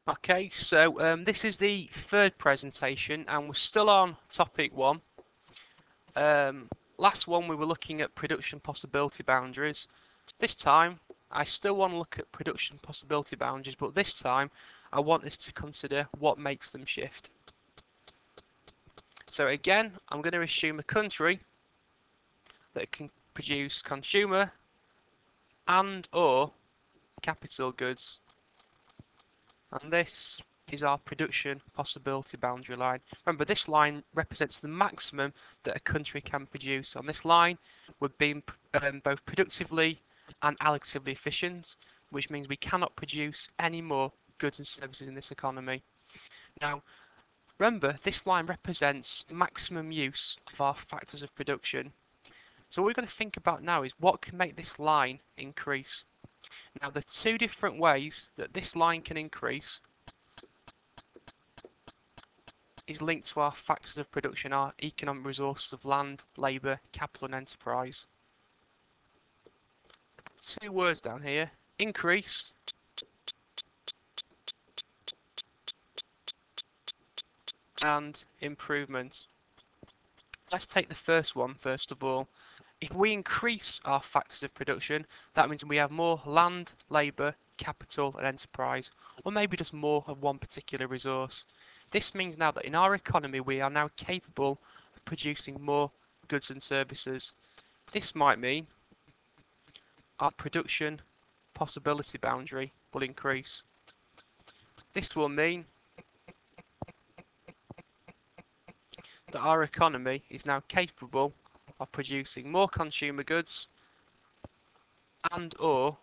Okay, so this is the third presentation, and we're still on topic one. Last one we were looking at production possibility boundaries. This time I still want to look at production possibility boundaries, but this time I want us to consider what makes them shift. So again, I'm going to assume a country that can produce consumer and or capital goods, and this is our production possibility boundary line. Remember, this line represents the maximum that a country can produce. On this line, we're being both productively and allocatively efficient, which means we cannot produce any more goods and services in this economy. Now, remember, this line represents maximum use of our factors of production. So what we're going to think about now is what can make this line increase. Now, the two different ways that this line can increase is linked to our factors of production, our economic resources of land, labour, capital and enterprise. Two words down here, increase and improvement. Let's take the first one first of all. If we increase our factors of production, that means we have more land, labour, capital and enterprise, or maybe just more of one particular resource. This means now that in our economy we are now capable of producing more goods and services. This might mean our production possibility boundary will increase. This will mean that our economy is now capable of producing more consumer goods and or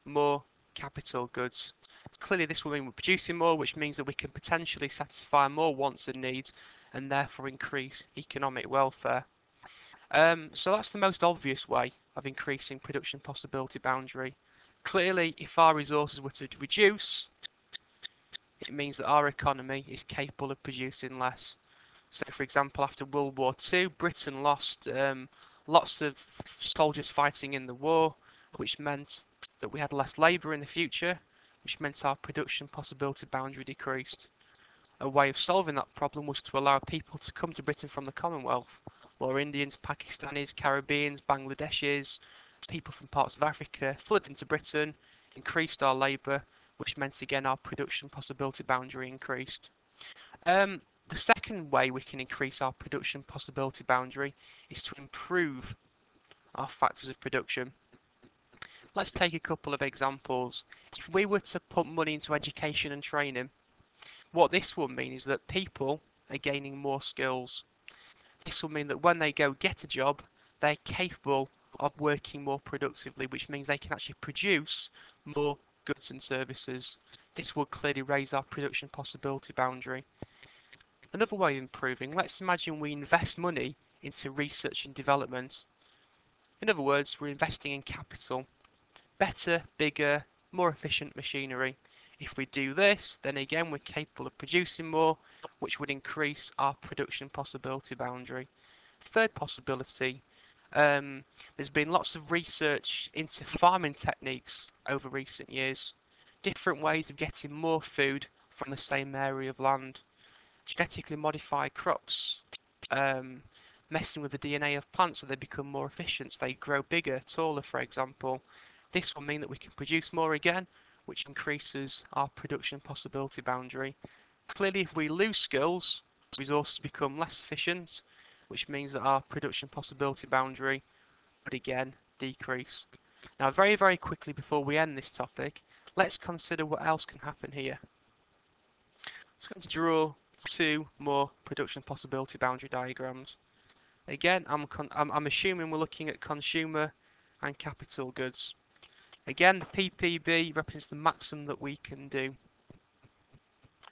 more capital goods. Clearly this will mean we're producing more, which means that we can potentially satisfy more wants and needs and therefore increase economic welfare. So that's the most obvious way of increasing production possibility boundary. Clearly, if our resources were to reduce, it means that our economy is capable of producing less. So, for example, after World War II, Britain lost lots of soldiers fighting in the war, which meant that we had less labour in the future, which meant our production possibility boundary decreased. A way of solving that problem was to allow people to come to Britain from the Commonwealth. More Indians, Pakistanis, Caribbeans, Bangladeshis, people from parts of Africa flooded into Britain, increased our labour, which meant again our production possibility boundary increased. The second way we can increase our production possibility boundary is to improve our factors of production. Let's take a couple of examples. If we were to put money into education and training, what this will mean is that people are gaining more skills. This will mean that when they go get a job, they're capable of working more productively, which means they can actually produce more goods and services. This will clearly raise our production possibility boundary. Another way of improving, let's imagine we invest money into research and development. In other words, we're investing in capital. Better, bigger, more efficient machinery. If we do this, then again we're capable of producing more, which would increase our production possibility boundary. Third possibility, there's been lots of research into farming techniques over recent years. Different ways of getting more food from the same area of land. Genetically modified crops, messing with the DNA of plants so they become more efficient, so they grow bigger, taller for example. This will mean that we can produce more again, which increases our production possibility boundary. Clearly if we lose skills, resources become less efficient, which means that our production possibility boundary would again decrease. Now very quickly before we end this topic, let's consider what else can happen here. I'm just going to draw two more production possibility boundary diagrams. Again, I'm assuming we're looking at consumer and capital goods. Again, the PPB represents the maximum that we can do.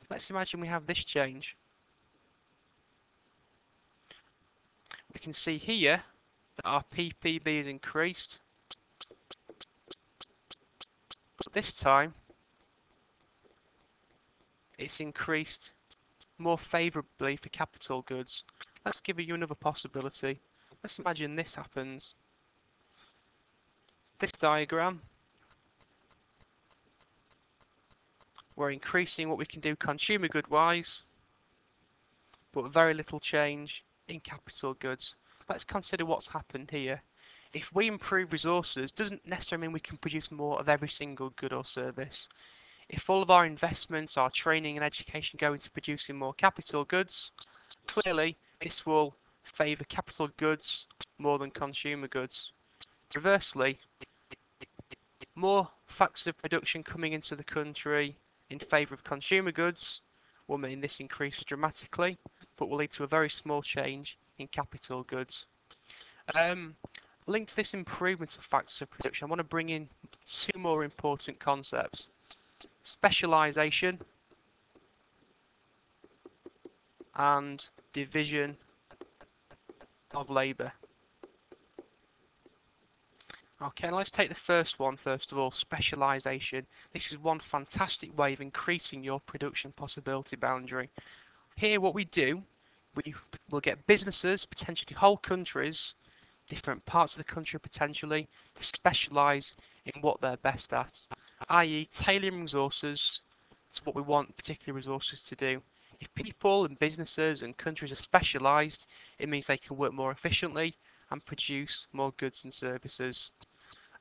Let's imagine we have this change. We can see here that our PPB is increased, but this time it's increased more favourably for capital goods. Let's give you another possibility. Let's imagine this happens. This diagram We're increasing what we can do consumer good wise, but very little change in capital goods. Let's consider what's happened here. If we improve resources, doesn't necessarily mean we can produce more of every single good or service. If all of our investments, our training and education go into producing more capital goods, clearly this will favour capital goods more than consumer goods. Conversely, more factors of production coming into the country in favour of consumer goods will mean this increases dramatically, but will lead to a very small change in capital goods. Linked to this improvement of factors of production, I want to bring in two more important concepts. Specialization and division of labour. Okay, let's take the first one first of all, specialization. This is one fantastic way of increasing your production possibility boundary. Here what we do, we will get businesses, potentially whole countries, different parts of the country potentially, to specialise in what they're best at, i.e. tailoring resources to what we want particular resources to do. If people and businesses and countries are specialised, it means they can work more efficiently and produce more goods and services.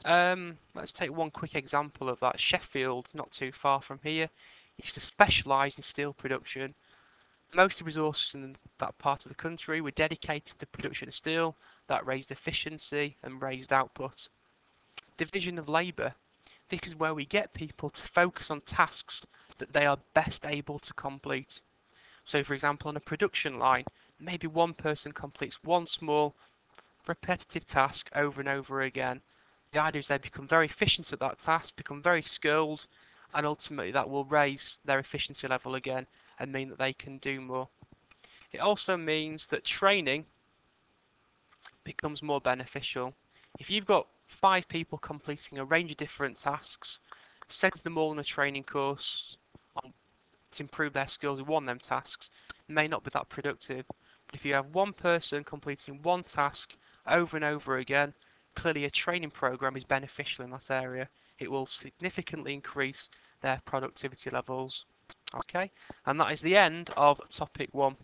Let's take one quick example of that. Sheffield, not too far from here, used to specialise in steel production. Most of the resources in that part of the country were dedicated to the production of steel. That raised efficiency and raised output. Division of labour. This is where we get people to focus on tasks that they are best able to complete. So for example, on a production line, maybe one person completes one small repetitive task over and over again. The idea is they become very efficient at that task, become very skilled, and ultimately that will raise their efficiency level again and mean that they can do more. It also means that training becomes more beneficial. If you've got 5 people completing a range of different tasks, send them all on a training course to improve their skills in one of them tasks, it may not be that productive. But if you have one person completing one task over and over again, clearly a training program is beneficial in that area. It will significantly increase their productivity levels. Okay, and that is the end of topic 1.